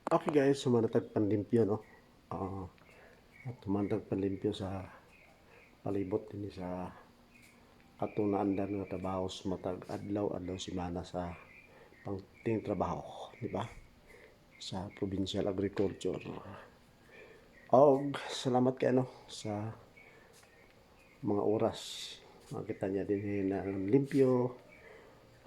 Okay guys, sumanatag panlimpyo no. Ah, at sumanatag panlimpyo sa palibot din sa katunaan dan nga trabaho sa matag adlaw semana sa pangting trabaho, di ba? Sa provincial agriculture. Og salamat kay ano sa mga oras. Makita niya din na limpyo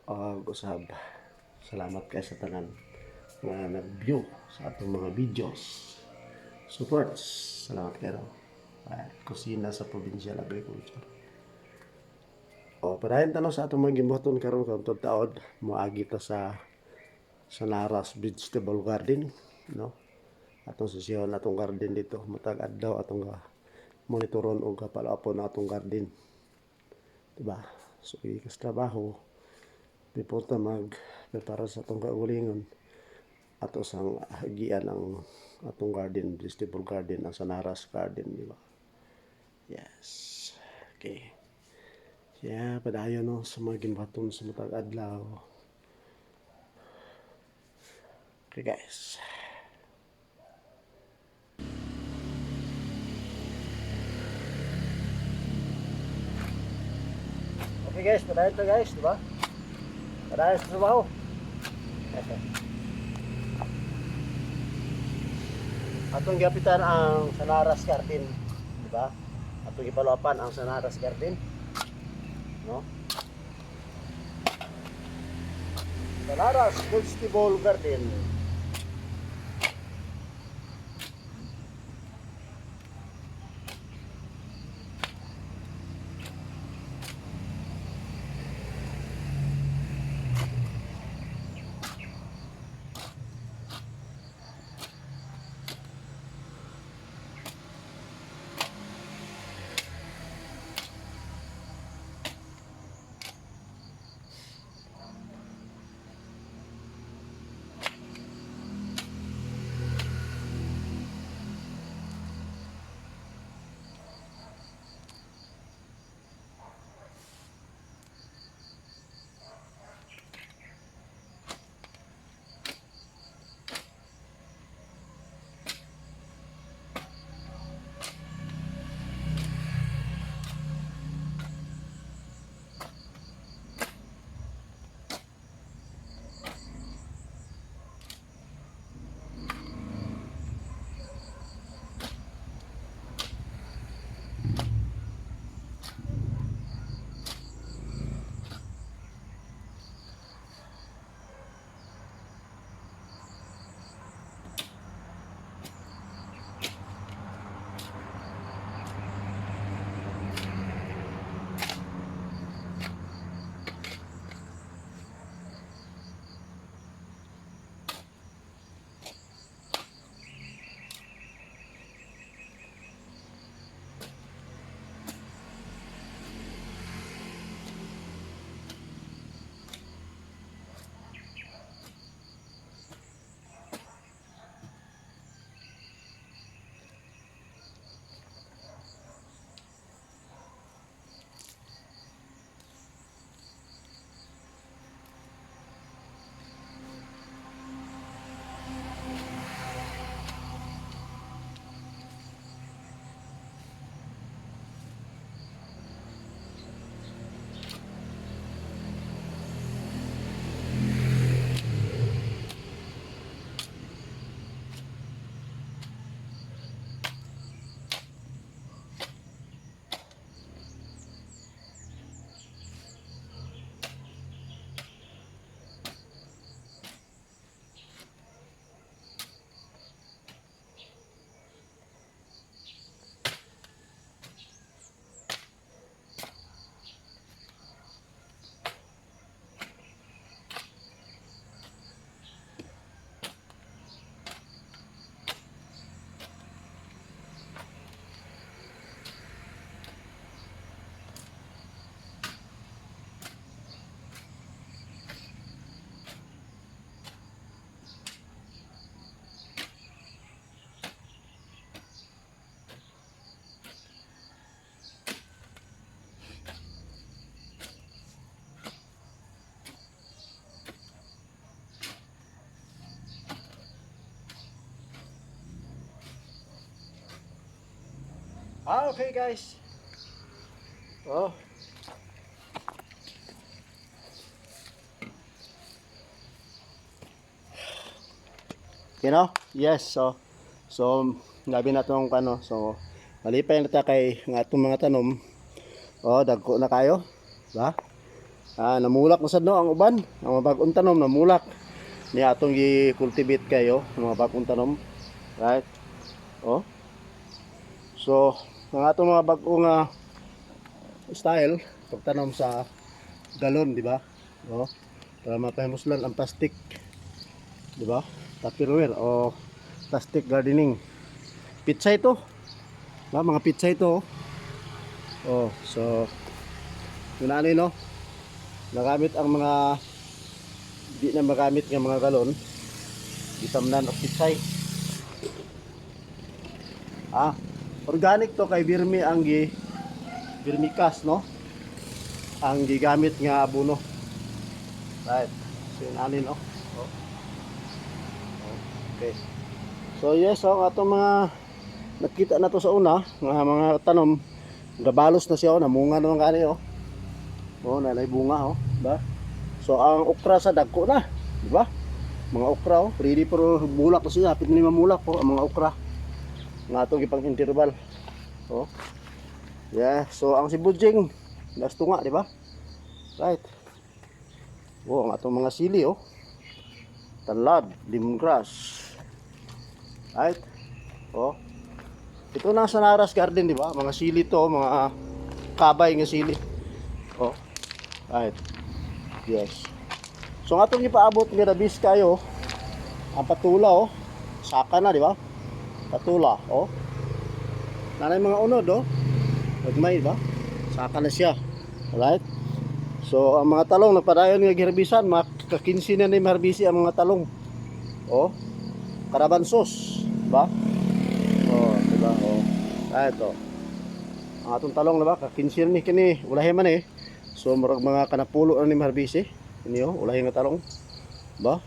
og usab. Salamat kay sa tanan nga nag-view sa atong mga videos. Supports. Salamat kayo. Kusina sa provincial agriculture. O, padayon tanong sa atong mga gimbuhaton karon kung taod moagi ta sa Naras Vegetable Garden, no? Atong sisiyon atong garden dito, matag adlaw atong monitoron og kapalapon atong garden. Diba? So, ikas trabaho, before ta mag prepara sa atong kaulingon, ato sang hagian ang atong garden, vegetable garden, ang Sanaras Garden, di ba? Yes. Okay. Yeah, padayon no sa mga gimbaton sa matag adlaw. Okay guys. Okay guys, padayon to guys, di ba? Padayon sa trabaho. Okay. Atong giapitan ang Sanaras Garden, di ba? Atong gipaluapan ang Sanaras Garden, no? Sanaras Vegetable Garden. Okay guys. Oh. You know? Yes, so labi na tong ano, so malipay na ta kay nga atong mga tanom. Oh, dagko na kayo, ba? Namulak na sad no ang uban, ang mga bag-ong tanom namulak. Ni atong gi-cultivate kayo, ang mga bag-ong tanom, right? Oh. So, ang atong mga bag-ong style pagtanom sa galon, di ba? Oh, para mapahimuslan ang plastic, di ba? Tupperware o plastic gardening. Pizza ito. Ba, mga pizza ito. Oh, so yun ano no. Nagamit ang mga di na magamit ng mga galon. Gitamnan og pizza. Organic to kay birmi ang vermicast no. Ang gigamit nga abono. Right. So yun ano no. Oh. Okay. So yes, atong mga nakita na to sa una, mga tanom, gabalos na siya, namunga naman kani nalay bunga ba? So ang okra sa dagko na, di ba? Mga okra ready for bulak na siya, hapit na mamulak ang mga okra. Nga atong gipang interval. Yeah, so ang sibujing last nga, di ba? Right. Ang atong mga sili tanlad, lemongrass. Right? Ito na sa Naras Garden, di ba? Mga sili to, mga kabay nga sili. Right. Yes. So nga itong ipaabot nga rabis kayo, ang patula saka na, di ba? Patula, nanay mga unod, nagmay, di ba? Saka na siya. Alright? So ang mga talong nagpadayon nga giherbisan, makakinsi na ni marbisi ang mga talong. Karabansos, di ba? Diba? Right, ang atong talong na ba, kakinsi ni kini, ulahin man So marag mga kanapulo na ni marbisi. Ini ulahin nga talong. Ba?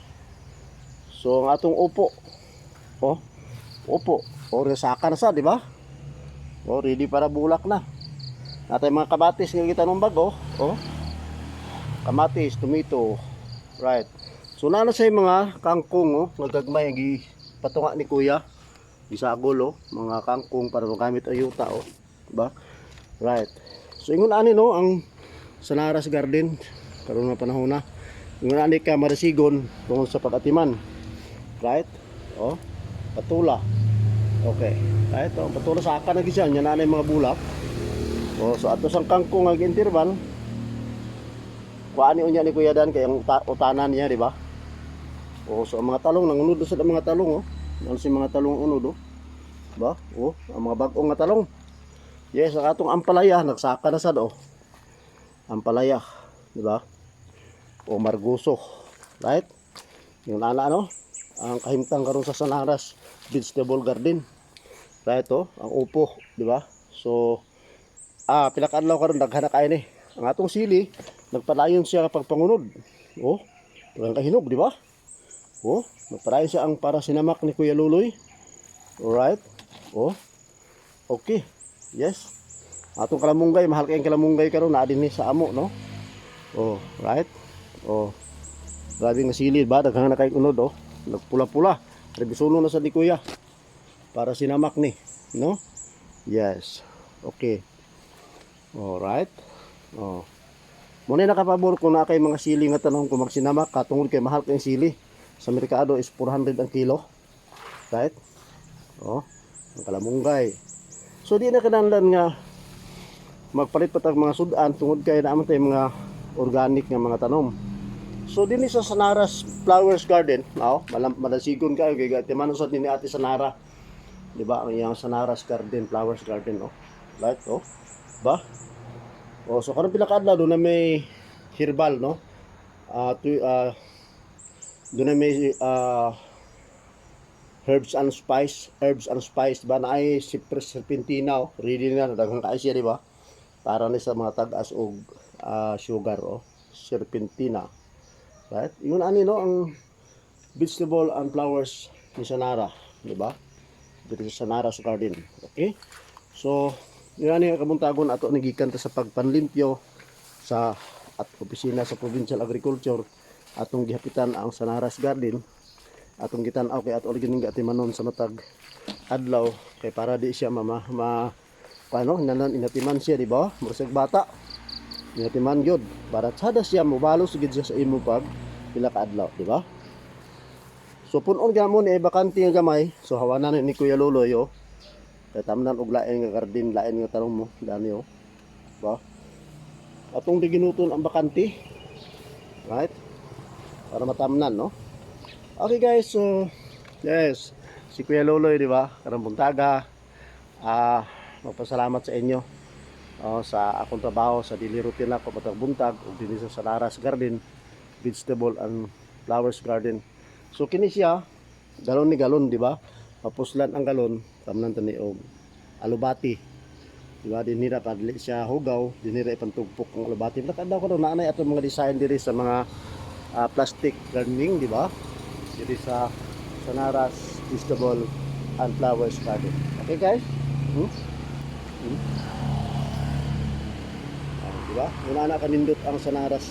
So ang atong upo. Upo. Saka na sa, di ba? Ready para bulak na. Natay mga kamatis nga gitanong bag, kamatis, tomato. Right. So na sa mga kangkong, nagagmay gi patunga ni kuya. Isagol mga kangkong para magamit ayuta ba? Right. So ingon ani ang sa Naras Garden karon na panahon na. Ingon ani ka marasigon tungod sa pag-atiman. Right? Patula. Okay. Right, patula sa aka na gisyan nya nanay mga bulak. So ato sang kangkong ang interval. Kuani unya ni Kuya Dan kay ang utanan niya, di ba? So ang mga talong nangunod sa mga talong Ano si mga talong unod ba? Ang mga bag-ong nga talong. Yes, ang atong ampalaya nagsaka na sad ampalaya, di ba? Marguso. Right? Yung nana ang kahimtang karon sa Naras Vegetable Garden. Right ang upo, di ba? So pila ka adlaw karon daghan na kay ni. Ang atong sili nagpadayon siya kapag pangunod. Ang kahinog, di ba? Nagpadayon siya ang para sinamak ni Kuya Luloy. Alright. Okay. Yes. Atong kalamunggay, mahal kayong kalamunggay karon na dinhi sa amo, no? Right. Grabe nga sili ba, daghang na kay unod, nagpula-pula. Rebisuno na sa di Kuya. Para sinamak ni, no? Yes. Okay. Alright. Muna nakapabor kung na kay mga sili nga tanong kung magsinamak katungod kay mahal kayong sili. Sa merkado is 400 ang kilo. Right? Ang kalamunggay. So di na kinahanglan nga magpalit pa tag mga sudan tungod kay naman tay mga organic nga mga tanom. So dinhi sa Naras Flowers Garden, malasigon kayo kay gatiman sa dinhi ate Sanara. Di ba? Ang iyang Naras Garden, Flowers Garden, Right? Ba? So karon pila ka adlaw do na may herbal, no? Doon na may herbs and spice ba na ay serpentina ready na daghang kaay siya, di ba? Para ni sa mga tag-as og sugar serpentina. Right? Yun ani ang vegetable and flowers ni Sanara, di ba? Dito sa Naras Garden. Okay? So Yan ang kabuntagon ato nagikan ta sa pagpanlimpyo sa at opisina sa Provincial Agriculture atong gihapitan ang Sanaras Garden atong gitan-aw kay ato gining atimanon sa matag adlaw kay para di siya paano nanan inatiman siya di ba murag bata inatiman gyud para sada siya mobalos gid siya sa imo pag pila ka adlaw di ba. So punon gamon eh bakante nga gamay so hawanan ni Kuya Luloy oh. Kaya tamnan og lain nga garden, lain nga tanong mo, dani oh. Ba? Atong giginuton ang bakante. Right? Para matamnan, no? Okay guys, so yes, si Kuya Loloy, di ba? Karang buntaga. Magpasalamat sa inyo sa akong trabaho sa daily routine ako matag buntag ug dinhi sa Sanaras Garden, vegetable and flowers garden. So kini siya galon ni galon, di ba? Mapuslan ang galon tamnan tani og alubati diba dinira padli siya hugaw dinira ipantugpok ang alubati nakadaw ko na anay ato mga design diri sa mga plastic gardening di ba diri sa Sanaras Vegetable and Flowers Garden. Okay guys di ba una na kanindot ang Sanaras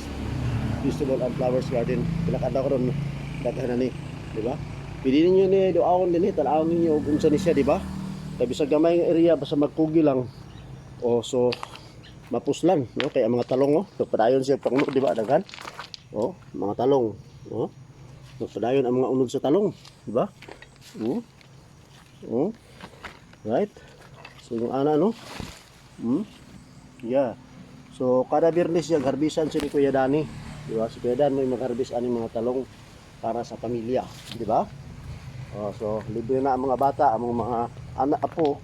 Vegetable and Flowers Garden pinakadaw ko ron daghan na ni di ba. Pili ninyo ni doawon din tan-awon ninyo ug unsa ni siya di ba? Tabi sa gamay nga area basta magkugi lang. O so mapuslan no kay ang mga talong oh, padayon siya pangno di ba daghan? Oh, mga talong. Oh. Padayon ang mga unod sa talong, di ba? Right? So yung ana no? Yeah. So kada Biyernes siya garbisan si Kuya Dani, di ba? Si Kuya Dan may magarbis ani mga talong para sa pamilya, di ba? So libre na ang mga bata, ang mga anak apo,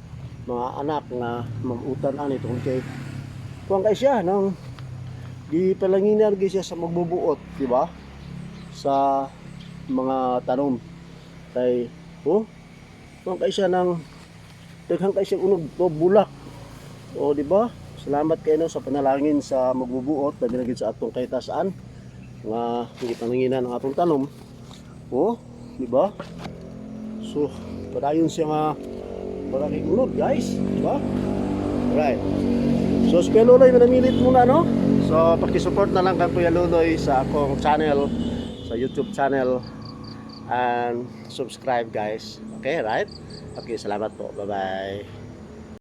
mga anak nga mamutan ani tungod kay kuan kay siya nang gipalanginan gyud siya sa magbubuot, di ba? Sa mga tanom kay kuan kay siya nang daghang kay siya unog o bulak. O di ba? Salamat kay no sa panalangin sa magbubuot dali gid sa atong kahitasan nga gipalanginan ang atong tanom. Di ba? So, padayon siya nga maraming unod guys, di ba? Right. So, si Kuya Luloy manamilit muna no? So, paki-support na lang kay Kuya Luloy sa akong channel, sa YouTube channel and subscribe guys. Okay, right? Okay, salamat po. Bye-bye.